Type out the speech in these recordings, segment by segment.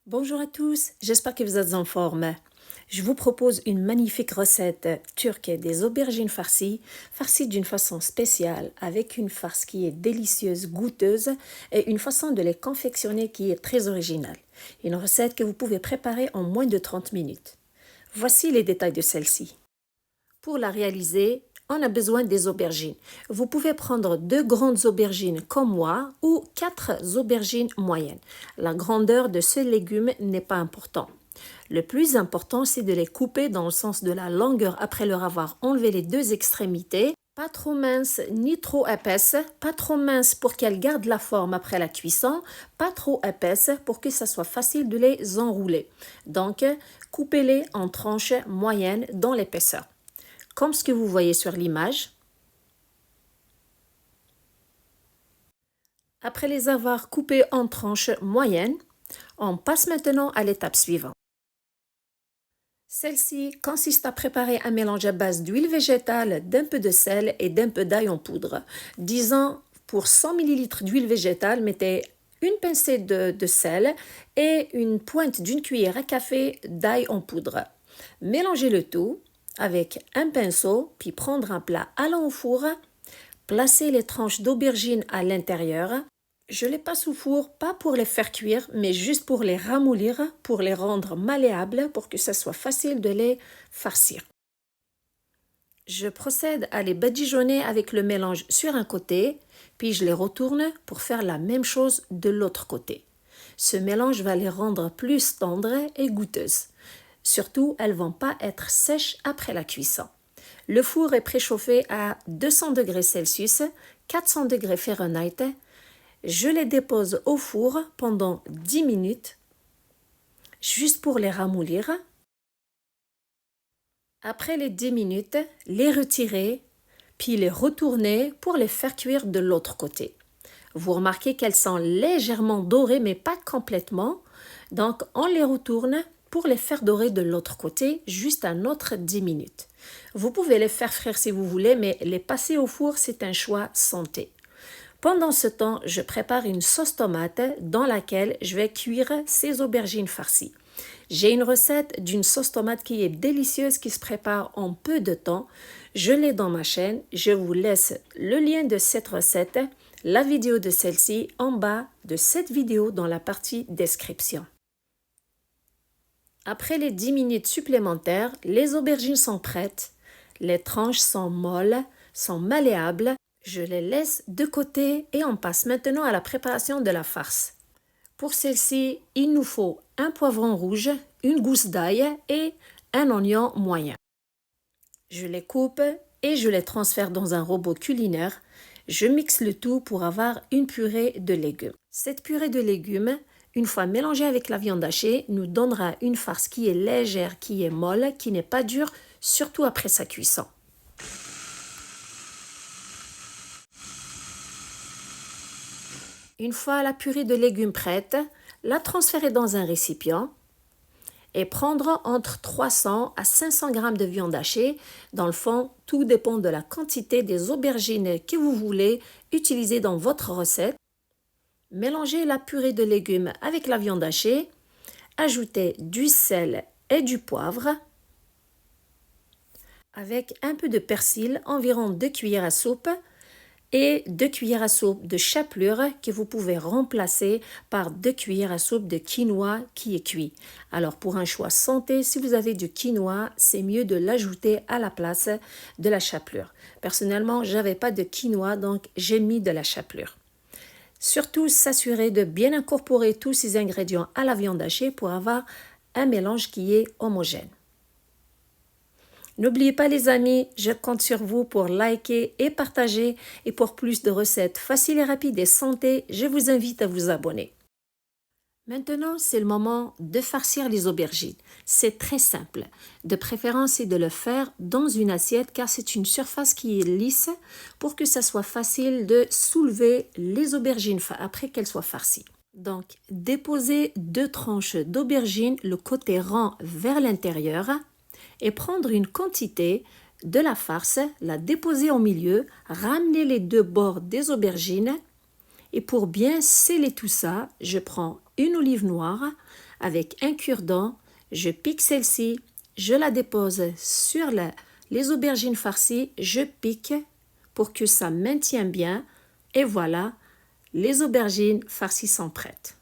Bonjour à tous, j'espère que vous êtes en forme. Je vous propose une magnifique recette turque des aubergines farcies d'une façon spéciale avec une farce qui est délicieuse, goûteuse et une façon de les confectionner qui est très originale. Une recette que vous pouvez préparer en moins de 30 minutes. Voici les détails de celle-ci. Pour la réaliser, on a besoin des aubergines. Vous pouvez prendre 2 grandes aubergines comme moi ou 4 aubergines moyennes. La grandeur de ce légume n'est pas important. Le plus important, c'est de les couper dans le sens de la longueur après leur avoir enlevé les 2 extrémités. Pas trop mince ni trop épaisse, pas trop mince pour qu'elles gardent la forme après la cuisson, pas trop épaisse pour que ça soit facile de les enrouler. Donc, coupez-les en tranches moyennes dans l'épaisseur. Comme ce que vous voyez sur l'image. Après les avoir coupés en tranches moyennes, on passe maintenant à l'étape suivante. Celle-ci consiste à préparer un mélange à base d'huile végétale, d'un peu de sel et d'un peu d'ail en poudre. Disons, pour 100 ml d'huile végétale, mettez une pincée de sel et une pointe d'une cuillère à café d'ail en poudre. Mélangez le tout avec un pinceau, puis prendre un plat allant au four, placer les tranches d'aubergine à l'intérieur. Je les passe au four, pas pour les faire cuire, mais juste pour les ramollir, pour les rendre malléables, pour que ce soit facile de les farcir. Je procède à les badigeonner avec le mélange sur un côté, puis je les retourne pour faire la même chose de l'autre côté. Ce mélange va les rendre plus tendres et goûteuses. Surtout, elles ne vont pas être sèches après la cuisson. Le four est préchauffé à 200 degrés Celsius, 400 degrés Fahrenheit. Je les dépose au four pendant 10 minutes, juste pour les ramollir. Après les 10 minutes, les retirer, puis les retourner pour les faire cuire de l'autre côté. Vous remarquez qu'elles sont légèrement dorées, mais pas complètement. Donc, on les retourne pour les faire dorer de l'autre côté, juste un autre 10 minutes. Vous pouvez les faire frire si vous voulez, mais les passer au four, c'est un choix santé. Pendant ce temps, je prépare une sauce tomate dans laquelle je vais cuire ces aubergines farcies. J'ai une recette d'une sauce tomate qui est délicieuse, qui se prépare en peu de temps. Je l'ai dans ma chaîne. Je vous laisse le lien de cette recette, la vidéo de celle-ci en bas de cette vidéo dans la partie description. Après les 10 minutes supplémentaires, les aubergines sont prêtes. Les tranches sont molles, sont malléables. Je les laisse de côté et on passe maintenant à la préparation de la farce. Pour celle-ci, il nous faut un poivron rouge, une gousse d'ail et un oignon moyen. Je les coupe et je les transfère dans un robot culinaire. Je mixe le tout pour avoir une purée de légumes. Cette purée de légumes, une fois mélangée avec la viande hachée, nous donnera une farce qui est légère, qui est molle, qui n'est pas dure, surtout après sa cuisson. Une fois la purée de légumes prête, la transférer dans un récipient et prendre entre 300 à 500 g de viande hachée. Dans le fond, tout dépend de la quantité des aubergines que vous voulez utiliser dans votre recette. Mélangez la purée de légumes avec la viande hachée. Ajoutez du sel et du poivre avec un peu de persil, environ 2 cuillères à soupe, et 2 cuillères à soupe de chapelure que vous pouvez remplacer par 2 cuillères à soupe de quinoa qui est cuit. Alors pour un choix santé, si vous avez du quinoa, c'est mieux de l'ajouter à la place de la chapelure. Personnellement, je n'avais pas de quinoa, donc j'ai mis de la chapelure. Surtout, s'assurer de bien incorporer tous ces ingrédients à la viande hachée pour avoir un mélange qui est homogène. N'oubliez pas les amis, je compte sur vous pour liker et partager et pour plus de recettes faciles et rapides et santé, je vous invite à vous abonner. Maintenant, c'est le moment de farcir les aubergines. C'est très simple. De préférence, c'est de le faire dans une assiette car c'est une surface qui est lisse pour que ça soit facile de soulever les aubergines après qu'elles soient farcies. Donc, déposez 2 tranches d'aubergines, le côté rond vers l'intérieur, et prendre une quantité de la farce, la déposer au milieu, ramener les 2 bords des aubergines et pour bien sceller tout ça, je prends une olive noire avec un cure-dent. Je pique celle-ci, je la dépose sur les aubergines farcies, je pique pour que ça maintienne bien. Et voilà, les aubergines farcies sont prêtes.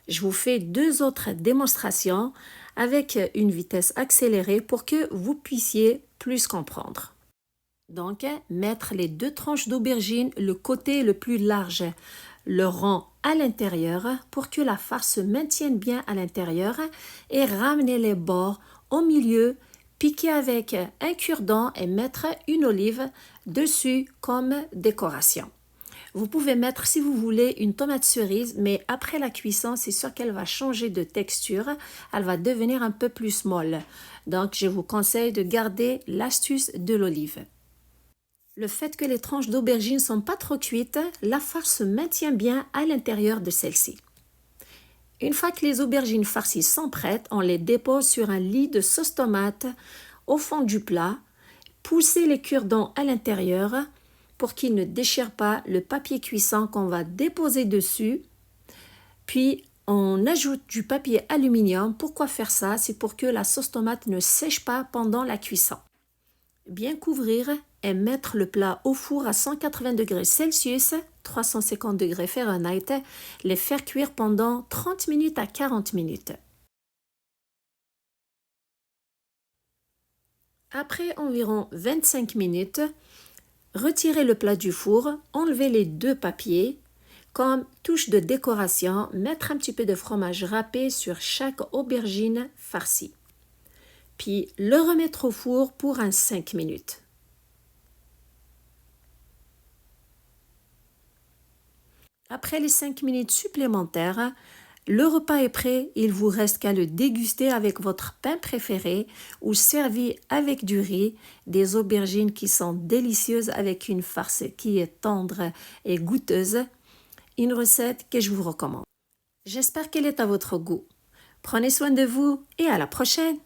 Je vous fais 2 autres démonstrations avec une vitesse accélérée pour que vous puissiez plus comprendre. Donc, mettre les 2 tranches d'aubergine le côté le plus large, le rond à l'intérieur pour que la farce se maintienne bien à l'intérieur et ramener les bords au milieu, piquer avec un cure-dent et mettre une olive dessus comme décoration. Vous pouvez mettre, si vous voulez, une tomate cerise, mais après la cuisson, c'est sûr qu'elle va changer de texture. Elle va devenir un peu plus molle. Donc, je vous conseille de garder l'astuce de l'olive. Le fait que les tranches d'aubergine ne sont pas trop cuites, la farce se maintient bien à l'intérieur de celle-ci. Une fois que les aubergines farcies sont prêtes, on les dépose sur un lit de sauce tomate au fond du plat. Poussez les cure-dents à l'intérieur pour qu'ils ne déchirent pas le papier cuisson qu'on va déposer dessus. Puis, on ajoute du papier aluminium. Pourquoi faire ça? C'est pour que la sauce tomate ne sèche pas pendant la cuisson. Bien couvrir et mettre le plat au four à 180 degrés Celsius, 350 degrés Fahrenheit, les faire cuire pendant 30 minutes à 40 minutes. Après environ 25 minutes, retirez le plat du four, enlevez les 2 papiers. Comme touche de décoration, mettre un petit peu de fromage râpé sur chaque aubergine farcie. Puis le remettre au four pour 5 minutes. Après les 5 minutes supplémentaires, le repas est prêt, il vous reste qu'à le déguster avec votre pain préféré ou servi avec du riz, des aubergines qui sont délicieuses avec une farce qui est tendre et goûteuse. Une recette que je vous recommande. J'espère qu'elle est à votre goût. Prenez soin de vous et à la prochaine!